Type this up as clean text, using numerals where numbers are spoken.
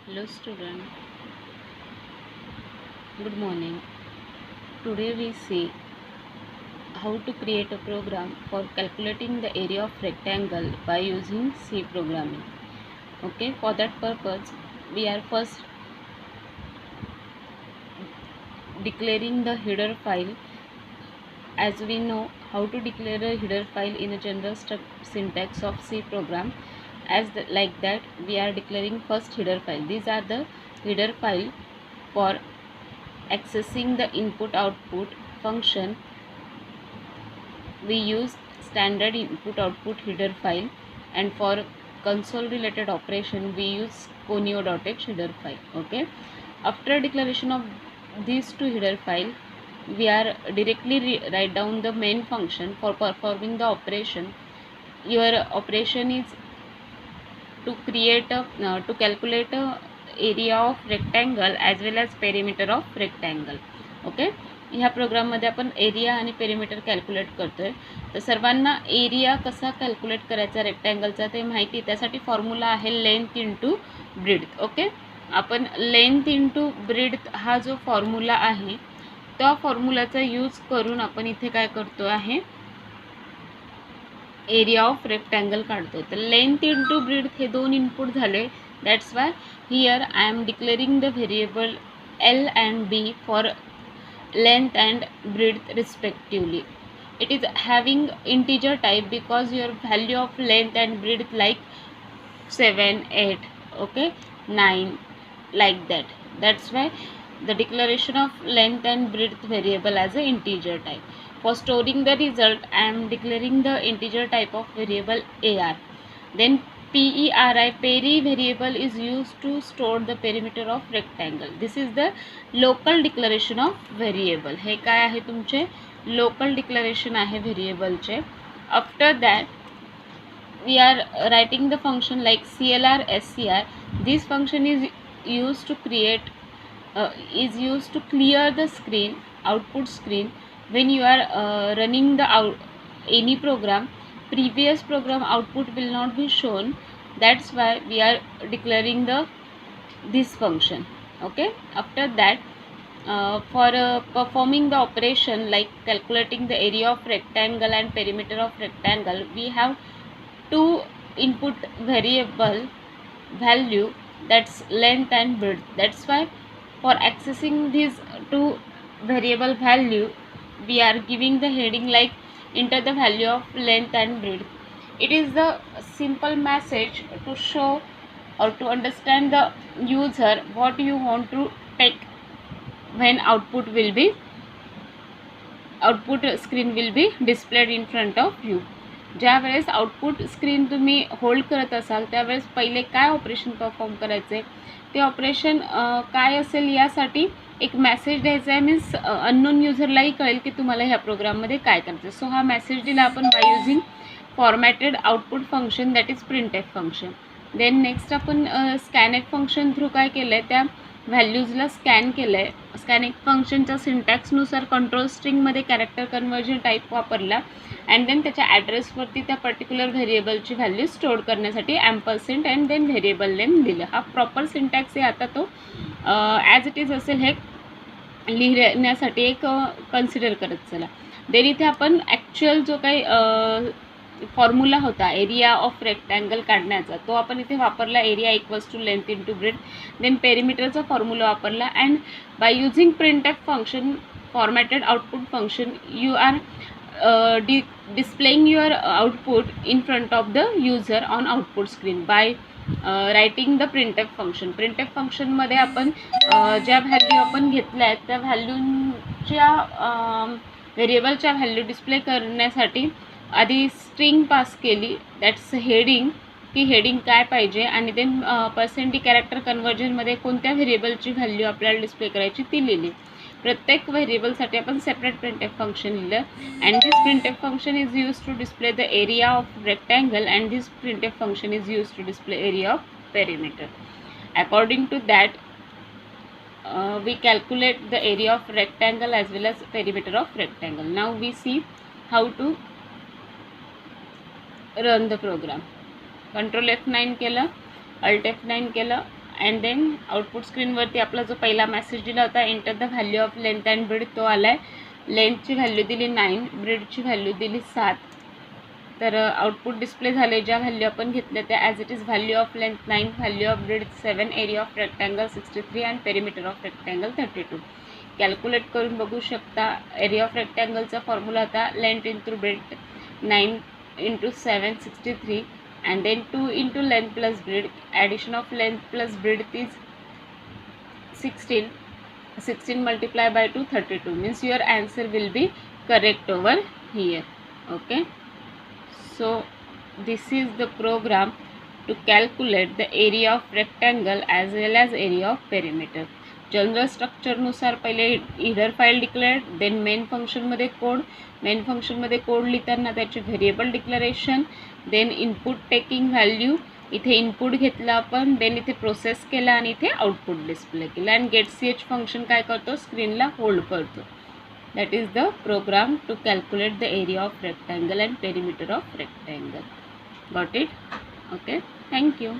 Hello student, good morning. Today we see how to create a program for calculating the area of rectangle by using C programming. Okay, for that purpose we are first declaring the header file. As we know how to declare a header file in a general syntax of C program, like that we are declaring first header file. These are the header file for accessing the input output function. We use standard input output header file, and for console related operation we use conio.h header file. Okay, after declaration of these two header file, we are directly write down the main function for performing the operation. Your operation is to create a to calculate a area of rectangle as well as perimeter of rectangle. Okay, ह्या प्रोग्राममध्ये आपण area आणि perimeter calculate करतोय. तर सर्वांना area कसा calculate करायचा रेक्टँगलचा ते माहिती. त्यासाठी फॉर्म्युला आहे लेंथ इंटू ब्रीड्थ. ओके, आपण लेंथ इंटू ब्रीड्थ हा जो फॉर्म्युला आहे त्या फॉर्म्युलाचा यूज करून आपण इथे काय करतो आहे, एरिया ऑफ रेक्टँगल काढतो. तर लेंथ इंटू ब्रीड्थ हे दोन इनपुट झाले. That's why here I am declaring the variable L and B for length and breadth respectively. It is having integer type because your value of length and breadth like 7, 8, okay, 9, like that. That's why the declaration of length and breadth variable as a integer type. For storing the result, I am declaring the integer type of variable AR. Then PERI, peri variable, is used to store the perimeter of rectangle. This is the local declaration of variable. हे काय आहे तुमचे local declaration आहे variable चे. After that we are writing the function like CLR SCR. This function is used to create used to clear the screen, output screen, when you are running the any program. Previous program output will not be shown. That's why we are declaring this function. Okay, after that for performing the operation like calculating the area of rectangle and perimeter of rectangle, we have two input variable value, that's length and breadth. That's why for accessing these two variable value, we are giving the heading like enter the value of length and breadth. It is the simple message to show or to understand the user what you want to take when output screen will be displayed in front of you. ज्या वेळेस output screen तुम्ही hold करत असाल त्यावेळेस पहिले काय operation perform करायचे, ते ऑपरेशन काय असेल यासाठी एक मेसेज द्यायचा आहे. मीन्स अननोन युजरलाही कळेल की तुम्हाला ह्या प्रोग्राममध्ये काय करायचं. सो हा मेसेज दिला आपण by using formatted output function, that is printf function. Then next आपण स्कॅनएफ फंक्शन थ्रू काय केलं आहे, त्या व्हॅल्यूजला स्कॅन केलं आहे. स्कॅनएफ फंक्शनच्या सिंटॅक्सनुसार कंट्रोल स्ट्रिंगमध्ये कॅरेक्टर कन्व्हर्जन टाईप वापरला अँड देन त्याच्या ॲड्रेसवरती त्या पर्टिक्युलर व्हेरिएबलची व्हॅल्यू स्टोअर करण्यासाठी ॲम्परसेंट अँड देन व्हेरिएबल नेम दिलं. हा प्रॉपर सिंटॅक्स आहे. आता तो ॲज इट इज असेल हे लिहिण्यासाठी एक कन्सिडर करत चला. देन इथे आपण ॲक्च्युअल जो काही फॉर्म्युला होता एरिया ऑफ रेक्टँगल काढण्याचा तो आपण इथे वापरला, area equals to length into breadth. Then पेरिमीटरचा फॉर्म्युला वापरला and by using printf function formatted output function you are displaying your output in front of the user on output screen by writing the printf function. printf function मध्ये आपण ज्या value आपण घेतल्या आहेत त्या व्हॅल्यूच्या व्हेरिएबलच्या व्हॅल्यू डिस्प्ले करण्यासाठी आधी स्ट्रिंग पास केली, दॅट्स हेडिंग, की हेडिंग काय पाहिजे, आणि देन पर्सेंट कॅरेक्टर कन्व्हर्जनमध्ये कोणत्या व्हेरिएबलची व्हॅल्यू आपल्याला डिस्प्ले करायची ती लिहिली. प्रत्येक व्हेरिएबलसाठी आपण सेपरेट प्रिंटएफ फंक्शन लिहिलं and this printf function is use to display the area of rectangle and this printf function is use to display area of perimeter. According to that we calculate the area of rectangle as well as perimeter of rectangle. Now we see how to run the program. Control F9 केलं, Alt F9 केलं and then output स्क्रीनवरती आपला जो पहिला message दिला होता, enter the value of length and breed, तो आला आहे. लेंथची व्हॅल्यू दिली 9, ब्रीडची व्हॅल्यू दिली 7. तर आउटपुट डिस्प्ले झाले. ज्या व्हॅल्यू आपण घेतल्या त्या as it is value of length 9, value of breed 7, area of rectangle 63 and perimeter of rectangle 32. Calculate करून बघू शकता. एरिया ऑफ रेक्टँगलचा फॉर्म्युला होता length into breed 9 into 7 63 and then 2 into length plus breadth. Addition of length plus breadth is 16 multiplied by 2 32, means your answer will be correct over here. Okay, so this is the program to calculate the area of rectangle as well as area of perimeter. General स्ट्रक्चरनुसार पहिले header file declared, then main फंक्शनमध्ये code, main फंक्शनमध्ये code लिहिताना त्याचे variable declaration, then input taking value, इथे input घेतलं आपण, then इथे प्रोसेस केला आणि इथे आउटपुट डिस्प्ले केला. अँड गेट सी एच फंक्शन काय करतो, स्क्रीनला होल्ड करतो. That is the program to calculate the area of rectangle and perimeter of rectangle. Got it? Okay, thank you.